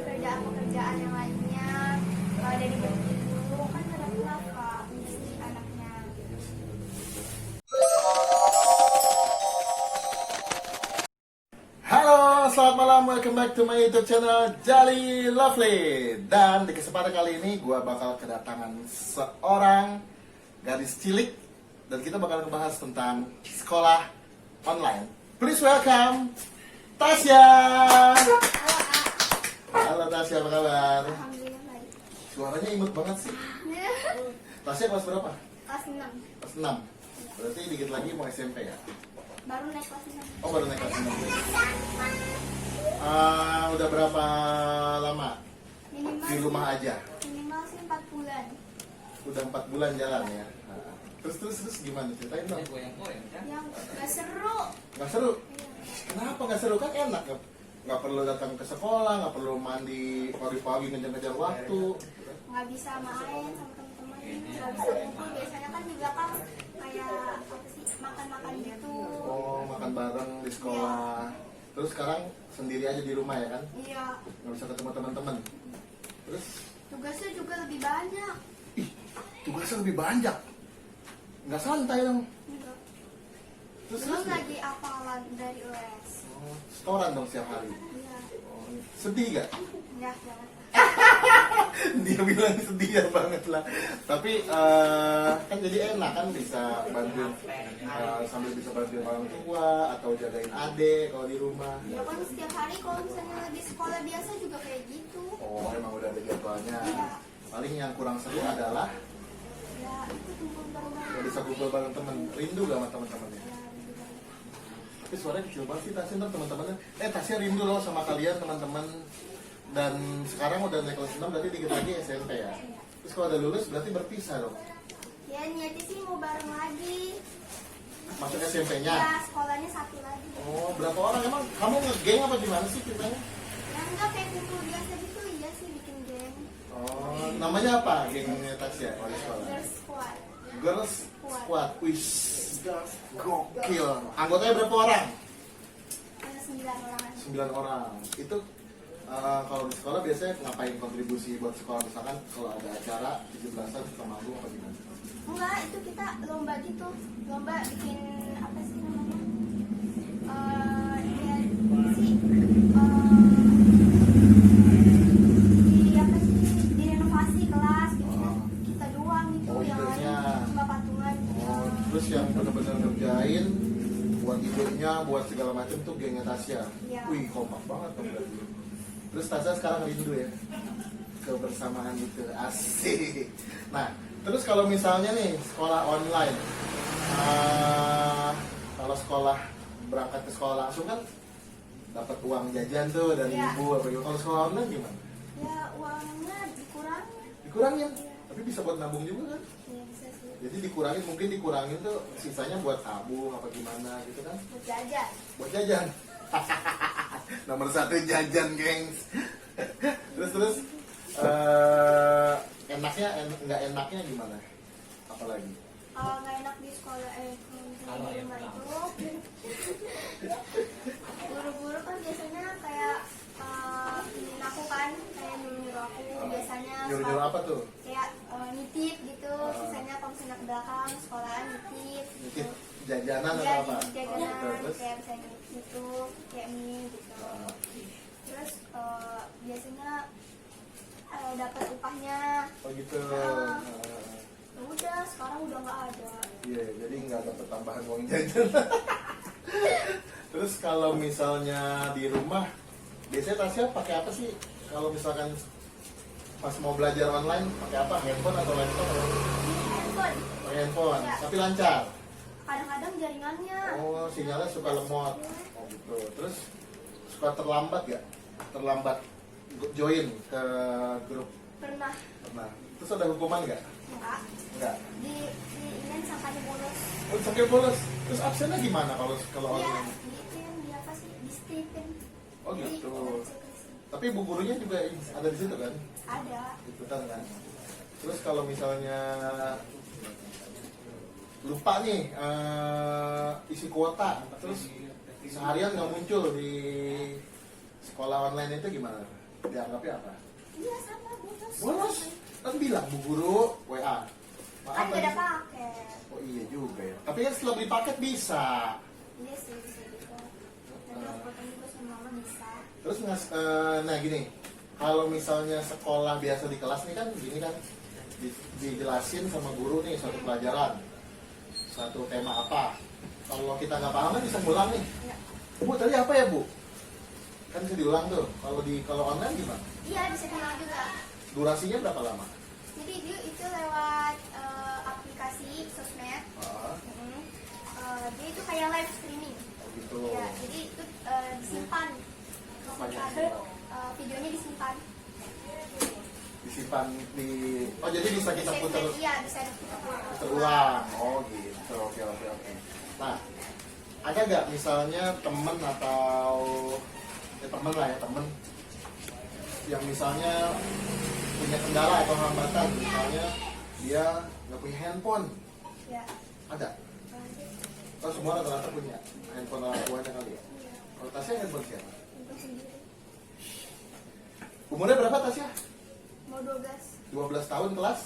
pekerjaan yang lainnya. Kalau dari dulu kan ada kenapa misi anaknya. Halo, selamat malam. Welcome back to my YouTube channel Jali Lovely. Dan di kesempatan kali ini gue bakal kedatangan seorang gadis cilik dan kita bakal ngebahas tentang sekolah online. Please welcome Tasya. Halo Tasya, apa kabar? Alhamdulillah baik. Suaranya imut banget sih. Tasya kelas berapa? Kelas 6. Kelas 6. Berarti dikit lagi mau SMP ya? Baru naik kelas 6. Oh, baru naik kelas 6. Udah berapa lama Minimal di rumah aja? Minimal sih 4 bulan. Udah 4 bulan jalan ya. Terus gimana, ceritain dong. Yang gak seru. Nggak seru? Iya. Kenapa nggak seru? Kan enak, nggak perlu datang ke sekolah, nggak perlu mandi pagi-pagi ngejar-ngejar waktu. Nggak bisa main sama teman-teman, nggak bisa kumpul. Biasanya kan di belakang kayak apa sih, makan-makan gitu. Oh, makan bareng di sekolah. Terus sekarang sendiri aja di rumah ya kan? Iya. Nggak bisa ketemu teman-teman. Terus Tugasnya juga lebih banyak. tugasnya lebih banyak. Nggak santai dong. Enggak. Terus Belum lagi hafalan dari les. Oh, setoran dong setiap hari. Iya. Oh, sedih gak? Ya, jangan. Dia bilang sedih ya banget lah. Tapi kan jadi enak kan bisa bantuin sambil bisa bantuin orang tua atau jagain adik kalau di rumah. Ya kan setiap hari kalau misalnya di sekolah biasa juga kayak gitu. Oh, emang udah ada jadwalnya. Iya. Paling yang kurang seru adalah Ya itu kumpul bareng. nggak bisa kumpul bareng temen. Rindu gak sama teman-temannya? Ya, gitu banget. Tapi suaranya kecil banget sih Tasya, ntar teman-temannya. Tasya rindu loh sama kalian teman-teman. Dan sekarang udah naik kelas 6 berarti dikit lagi SMP ya. Terus kalau udah lulus berarti berpisah dong. Ya niatnya sih mau bareng lagi. Masuk SMP-nya. Ya sekolahnya satu lagi. Oh, berapa orang? Emang kamu ngegeng apa gimana sih ceritanya? Ya enggak kayak kumpul biasa gitu, iya sih bikin geng. Oh, namanya apa gengnya Tasya kalau di sekolah? Girls squad. Girls Squad. Wih, gokil. Anggotanya berapa orang? Ada 9 orang. 9 orang. Itu kalau di sekolah biasanya ngapain kontribusi buat sekolah? Misalkan kalau ada acara 17-an suka manggung apa gimana? Enggak, itu kita lomba gitu. Lomba bikin apa sih namanya? Ya sih di apa sih? Direnovasi kelas gitu kan. Kita doang gitu Oh, yang idenya. lain cuma patungan gitu. Oh, terus yang benar-benar ngerjain buat idenya, buat segala macam tuh gengnya Tasya. Iya. Wih, kompak banget dong berarti. Terus Tasya sekarang rindu ya kebersamaan gitu, asik. Nah, terus kalau misalnya nih sekolah online, kalau sekolah berangkat ke sekolah langsung kan dapat uang jajan tuh dari Iya. ibu apa gitu. Kalau sekolah online gimana? Ya uangnya dikurangin. Dikurangin, tapi bisa buat nabung juga kan? Ya bisa sih. Jadi mungkin dikurangin tuh sisanya buat tabung apa gimana gitu kan? Buat jajan. Buat jajan. Nomor 1 jajan, gengs. terus enaknya nggak enaknya gimana? Apalagi? Kalau nggak enak di sekolah kalau di rumah itu guru-guru kan biasanya kayak ingin aku kan kayak nyuruh aku biasanya Nyuruh apa tuh? kayak nitip gitu sisanya kalau misalnya ke belakang sekolahan nitip Nitip jajanan ya atau apa? nitip jajanan Oh, gitu. Terus kayak misalnya gitu kayak mie gitu terus biasanya dapat upahnya oh gitu. ya udah sekarang udah nggak ada. Iya, jadi nggak dapet tambahan uang jajan. Terus kalau misalnya di rumah, biasanya Tasya pakai apa sih? Kalau misalkan pas mau belajar online, pakai apa? Handphone atau laptop? Handphone Pakai handphone, Ya. tapi lancar. kadang-kadang jaringannya Oh, sinyalnya suka lemot. Oh gitu. Terus suka terlambat gak? Terlambat join ke grup. pernah Pernah. Terus ada hukuman gak? enggak Enggak. di ini sampai bolos Oh, sampai bolos. Terus absennya gimana kalau ya online? di apa sih di stipend. Oh Jadi, gitu. kita cek ke sini. Tapi bu gurunya juga ada di situ kan? Ada. Ikutan kan? Terus kalau misalnya lupa nih isi kuota, terus seharian nggak muncul di sekolah online itu gimana? dianggapnya apa? Iya sama bolos. Bolos. Kan bilang Bu Guru WA. Kan Maaf beda tadi. paket. Oh iya juga ya. Tapi kan setelah beli paket bisa. Iya sih bisa gitu. Nanti aku potong juga sama mama bisa. Terus nah gini, kalau misalnya sekolah biasa di kelas nih kan gini kan dijelasin sama guru nih satu pelajaran, satu tema apa. Kalau kita nggak paham kan bisa ngulang nih. Iya. Bu tadi apa ya Bu? Kan bisa diulang tuh. Kalau online gimana? Iya bisa kenal juga. Durasinya berapa lama? Jadi itu lewat aplikasi sosmed. Ah, Dia itu kayak live streaming. gitu. Ya, jadi itu disimpan. Apanya? Videonya disimpan. Disimpan di. Oh jadi bisa kita putar Iya, bisa kita putar terulang. Oh gitu. Oke. Nah, ada nggak misalnya temen atau temen lah ya temen yang misalnya punya kendala atau hambatan, misalnya dia nggak punya handphone, Ya. ada? Oh semua rata-rata punya handphone orang tuanya kali ya. Kalau Tasya handphone siapa? Untuk sendiri. Umurnya berapa Tasya? Mau 12. 12 tahun kelas?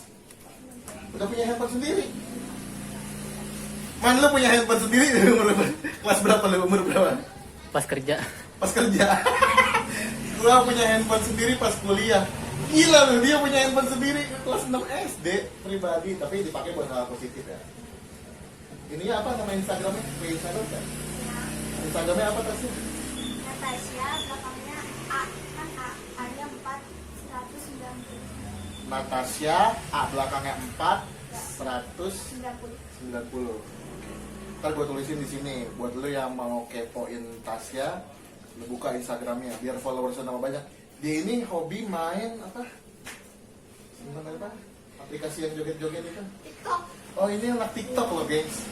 Udah punya handphone sendiri? Man, lu punya handphone sendiri umur berapa? Kelas berapa lu? Umur berapa? Pas kerja. Pas kerja. Gua punya handphone sendiri pas kuliah. Gila lu, dia punya handphone sendiri kelas 6 SD pribadi, tapi dipakai buat hal positif ya. Ininya apa nama Instagramnya? Punya Instagram kan? Ya. Instagramnya apa Tasya? Natasha, belakangnya A. Kan A. A-nya 4, 190. Natasya, A belakangnya 4, 190. 90. Ntar gue tulisin di sini buat lu yang mau kepoin Tasya, lu buka Instagramnya biar followersnya nama banyak. Dia ini hobi main apa? Sebenarnya apa? Aplikasi yang joget-joget itu. TikTok. Oh ini anak TikTok loh gengs.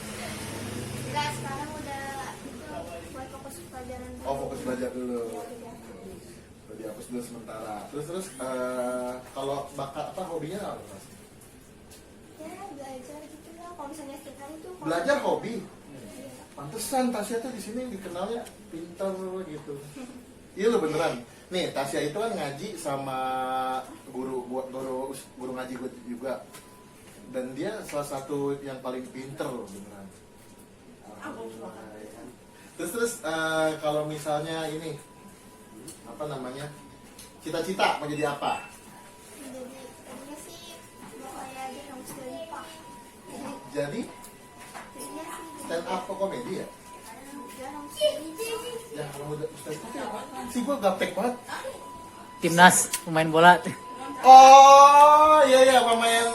Enggak, sekarang udah itu buat fokus pelajaran dulu. Oh fokus belajar dulu. Ya, udah. Udah dihapus dulu sementara. Terus kalau bakat apa hobinya apa? Mas? Ya, belajar gitu lah. Kalau misalnya setiap hari tuh Belajar hobi. Iya. Pantesan Tasya tuh di sini dikenalnya pintar gitu. Iya lo beneran. Nih Tasya itu kan ngaji sama guru ngaji gue juga. Dan dia salah satu yang paling pinter loh beneran. Terus kalau misalnya ini apa namanya cita-cita mau jadi apa? Jadi tadinya sih mau kayak dia yang Musdalifah. Jadi Jadinya sih stand up komedi ya? dia yang Musdalifah. Ya kalau udah Ustaz itu apa? Sih gue gaptek banget. Timnas pemain bola. Oh iya pemain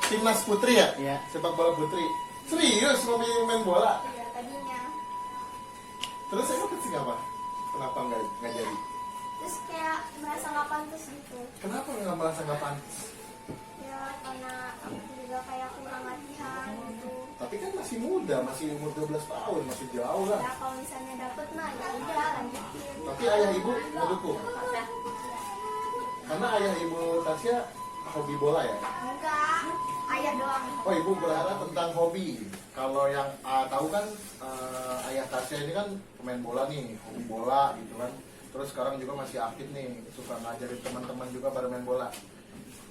timnas putri ya? Iya. Sepak bola putri. Serius mau main bola? Ya, tadinya. Terus emang penting apa? Kenapa nggak jadi? Terus kayak merasa nggak pantas gitu. Kenapa nggak merasa nggak pantas? Ya karena aku juga kayak kurang latihan gitu. Tapi kan masih muda, masih umur 12 tahun, masih jauh lah. Ya kalau misalnya dapet mah ya udah lanjutin. Tapi ayah ibu mendukung. Karena ayah ibu Tasya hobi bola ya. Enggak, ayah doang. Oh ibu berharap tentang hobi. Kalau yang tahu kan ayah Tasya ini kan pemain bola nih, hobi bola gitu kan. Terus sekarang juga masih aktif nih, suka ngajarin teman-teman juga pada main bola.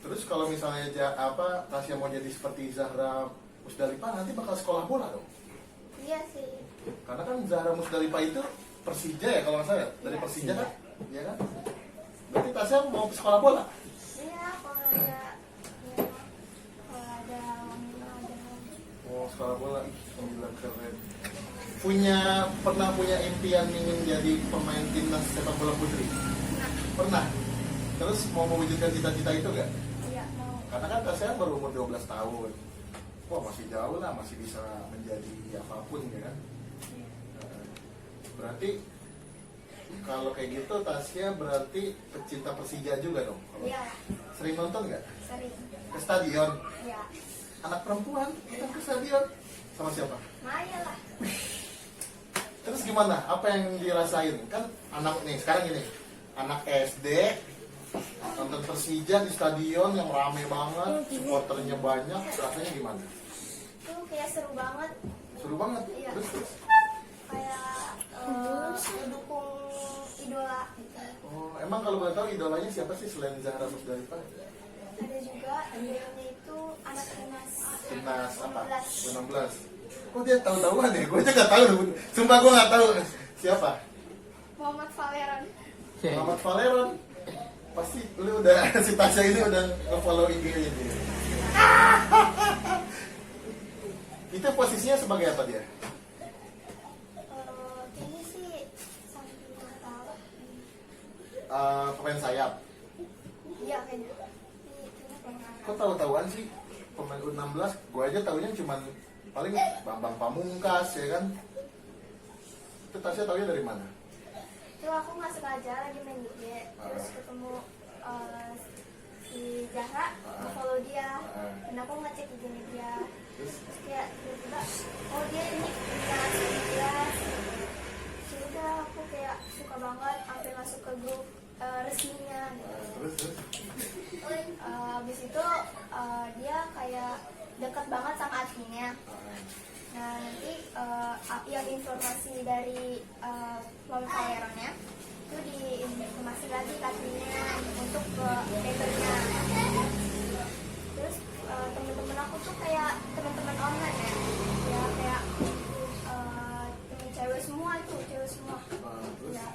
Terus kalau misalnya Tasya mau jadi seperti Zahra Musdalifah nanti bakal sekolah bola dong. Iya sih. Karena kan Zahra Musdalifah itu Persija ya kalau nggak salah ya? Dari Iya. Persija kan? Iya kan? Berarti Tasya mau sekolah bola? Iya kalau ada ya, kalau ada Oh sekolah bola, ih gila keren. Pernah punya impian ingin jadi pemain timnas sepak bola putri? Pernah. Terus mau mewujudkan cita-cita itu nggak? iya mau. Karena kan Tasya baru umur 12 tahun. Wah masih jauh lah, masih bisa menjadi apapun ya kan. Berarti kalau kayak gitu Tasya berarti pecinta Persija juga dong. Iya Sering nonton nggak? sering. Ke stadion? Iya. Anak perempuan kita ke stadion sama siapa? Maya lah. Terus gimana? Apa yang dirasain? Kan anak nih sekarang gini, anak SD nonton Persija di stadion yang rame banget, supporternya banyak, rasanya gimana? Itu kayak seru banget. Seru banget. Iya. Terus? Kayak ngedukung idola gitu. Oh, emang kalau kalau boleh tahu idolanya siapa sih selain Zahra Musdalifah? Ada juga idolanya itu anak Timnas apa? 16. 16. Kok dia tahu-tahuan ya? Gue aja nggak tahu. Sumpah gue nggak tahu siapa. Muhammad Valeron. Muhammad Valeron. Pasti lu udah si Tasya ini udah nge-follow IG-nya dia. Itu posisinya sebagai apa dia? Ini sih sampai nggak tahu. Pemain sayap. Iya kayaknya. Ini kayaknya pemain. Kok tahu-tahuan sih pemain U16? Gue aja tahunya cuman paling Bambang Pamungkas ya kan. Itu Tasya taunya dari mana? Itu aku nggak sengaja lagi main IG, terus ketemu si Zahra, follow dia, dan aku ngecek IG-nya dia. Terus kayak tiba-tiba, oh dia ini punya 19. Sudah aku kayak suka banget, sampai masuk ke grup resminya. Terus Habis itu dia kayak dekat banget sama adminnya. Nah nanti yang informasi dari Valeronnya itu diinformasi lagi ke adminnya untuk ke papernya. Terus teman-teman aku tuh kayak teman-teman online ya kayak temen cewek semua itu cewek semua. Ya.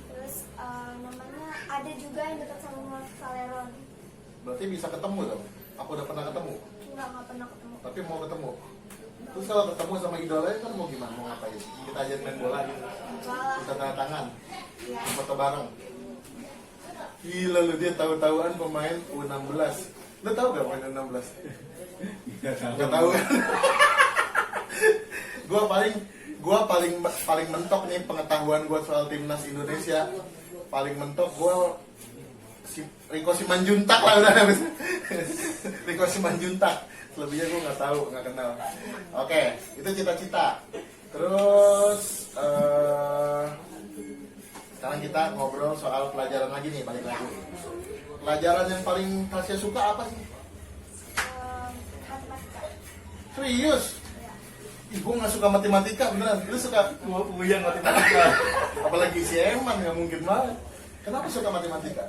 Terus namanya ada juga yang dekat sama Valeron. berarti bisa ketemu dong. Aku udah pernah ketemu, Nggak pernah ketemu. tapi mau ketemu. Terus kalau ketemu sama idolanya kan mau gimana? Mau ngapain? Kita aja main bola gitu. Malah Kita tanda tangan, ya. foto bareng. Gila lu, dia tahu-tahuan pemain U16. Lu tahu gak pemain U16? Gak tahu kan? Gua paling mentok nih pengetahuan gua soal timnas Indonesia. Paling mentok gua Riko Simanjuntak lah udah. Riko Simanjuntak. Selebihnya gue nggak tahu, nggak kenal. Oke, itu cita-cita. Terus sekarang kita ngobrol soal pelajaran lagi nih, balik lagi. Pelajaran yang paling Tasya suka apa sih? Matematika. Serius? Ih, gue nggak suka matematika beneran. Lu suka? Uyan matematika. Apalagi si Eman, nggak mungkin banget. Kenapa suka matematika?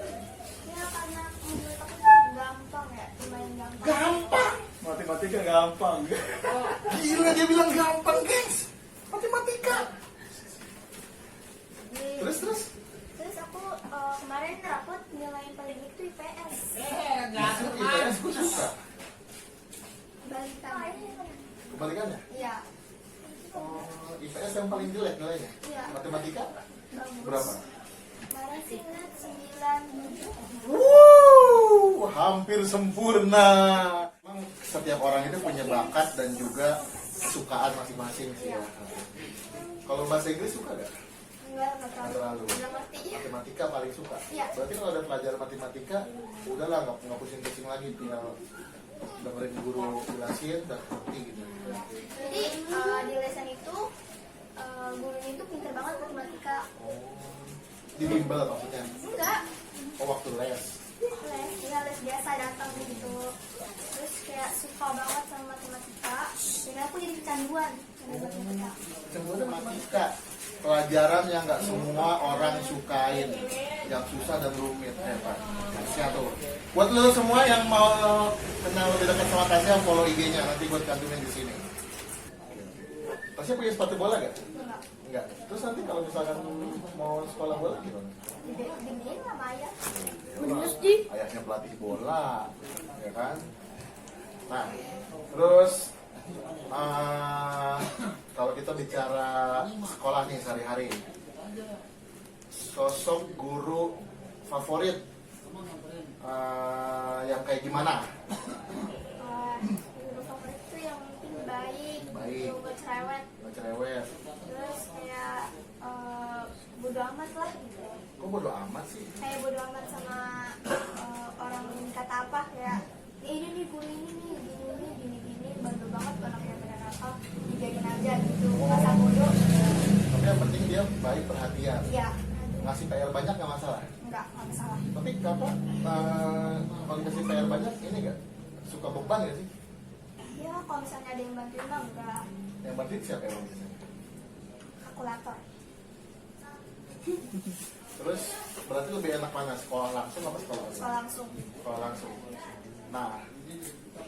Ya karena menurut aku tuh gampang ya, lumayan gampang. Gampang. Matematika gampang. Gila, dia bilang gampang, guys. Matematika. Terus? Terus aku kemarin rapot nilai yang paling itu IPS. Justru IPS gue suka. Balikannya. Kebalikannya? Iya. IPS yang paling jelek nilainya? Iya. Matematika? Bagus. Berapa? Kemarin sih ingat 97. Hampir sempurna. Memang setiap orang itu punya bakat dan juga kesukaan masing-masing sih ya. Kalau bahasa Inggris suka gak? Enggak Nggak terlalu. terlalu. Enggak ngerti. Matematika paling suka. Iya. Berarti kalau ada pelajaran matematika, udahlah nggak pusing-pusing lagi, tinggal dengerin guru jelasin dan ngerti gitu. Jadi di lesson itu gurunya itu pintar banget matematika. Di bimbel maksudnya? Enggak. Oh, waktu les. Les biasa datang gitu. Terus kayak suka banget sama matematika. Dan aku jadi kecanduan sama matematika. Sebenarnya matematika pelajaran yang nggak semua orang sukain, yang susah dan rumit. Pak Tasya tuh. Buat lo semua yang mau kenal lebih dekat sama Tasya, follow IG-nya, nanti buat cantumin di sini. Tasya punya sepatu bola gak? Enggak. Enggak. Terus nanti kalau misalkan mau sekolah bola gimana? Dibimbing sama ayah. Ayahnya pelatih bola, ya kan? Nah, terus kalau kita bicara sekolah nih sehari-hari, sosok guru favorit yang kayak gimana? Guru favorit itu yang penting baik, Baik. gak cerewet. Nggak cerewet. Terus kayak bodo amat lah gitu. Kok bodo amat sih? Kayak bodo amat sama orang kata apa kayak ini nih guru ini nih gini bantu banget anaknya benar apa dijaga aja gitu masa bodoh. Tapi yang penting dia baik, perhatian. Iya. Ngasih PR banyak nggak masalah. Nggak masalah. Tapi kakak kalau dikasih PR banyak ini nggak suka beban nggak sih? Ya kalau misalnya ada yang bantuin mah enggak. Yang bantuin siapa yang biasanya? Kalkulator. Terus berarti lebih enak mana? Sekolah langsung apa sekolah online? Sekolah langsung. Sekolah langsung. Nah,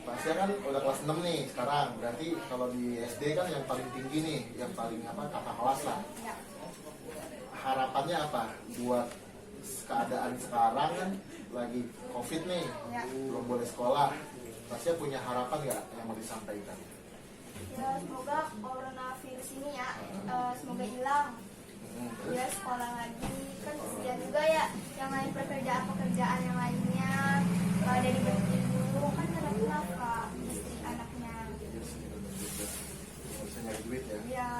Tasya kan udah kelas 6 nih sekarang. Berarti kalau di SD kan yang paling tinggi nih, yang paling kakak kelas lah. Ya. Harapannya apa buat keadaan sekarang kan lagi COVID nih, Ya. belum boleh sekolah. Tasya punya harapan nggak yang mau disampaikan? Ya, semoga coronavirus ini ya, semoga hilang. Ya, sekolah lagi. Kan kesian juga ya, yang lain pekerjaan yang lainnya. Kalau ada diberhenti dulu, kan kenapa istri anaknya. Iya sih, bener juga. Nggak bisa nyari duit ya. Ya,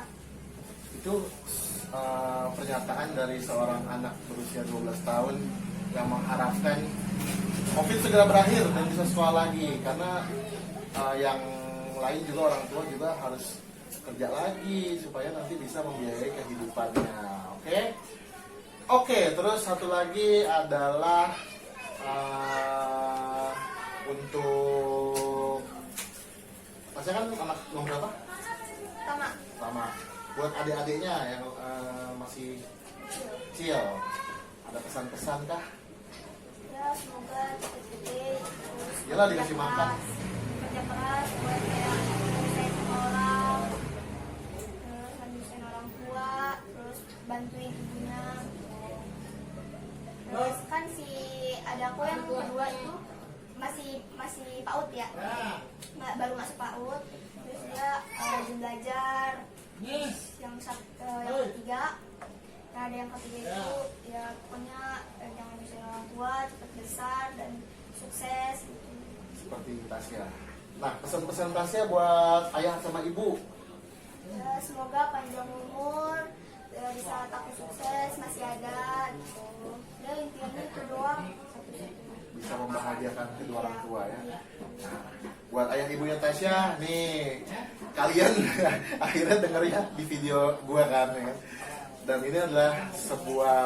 Itu pernyataan dari seorang anak berusia 12 tahun yang mengharapkan COVID segera berakhir dan bisa sekolah lagi, karena yang lain juga orang tua juga harus kerja lagi supaya nanti bisa membiayai kehidupannya. Oke, terus satu lagi adalah untuk Tasya kan anak nomor berapa? sama. Buat adik-adiknya yang masih kecil, ada pesan-pesan kah? Ya, semoga cepet-cepet. Terus Yalah, kerja dikasih makan. keras. Kerja keras buat kayak nyusahin orang. Terus nyusahin orang tua. Terus bantuin ibunya. Terus kan si adakku yang kedua itu masih PAUD ya. Baru masuk PAUD. Terus dia rajin belajar. Yang ketiga, nah ada yang ketiga itu ya pokoknya jangan nyusahin orang tua, cepat besar dan sukses gitu. Seperti Tasya. Nah, pesan-pesan Tasya buat ayah sama ibu. Ya, semoga panjang umur, di saat aku sukses masih ada gitu. Ya intinya itu doang, satu-satunya. Bisa membahagiakan kedua orang tua ya. Iya. Nah, buat ayah ibunya Tasya, nih kalian akhirnya dengernya di video gua kan ya. Dan ini adalah sebuah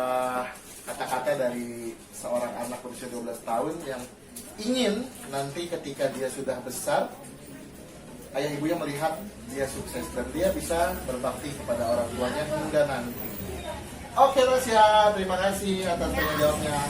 kata-kata dari seorang anak berusia 12 tahun yang ingin nanti ketika dia sudah besar, ayah ibunya melihat dia sukses dan dia bisa berbakti kepada orang tuanya hingga nanti. Oke Tasya, terima kasih atas tanya jawabnya.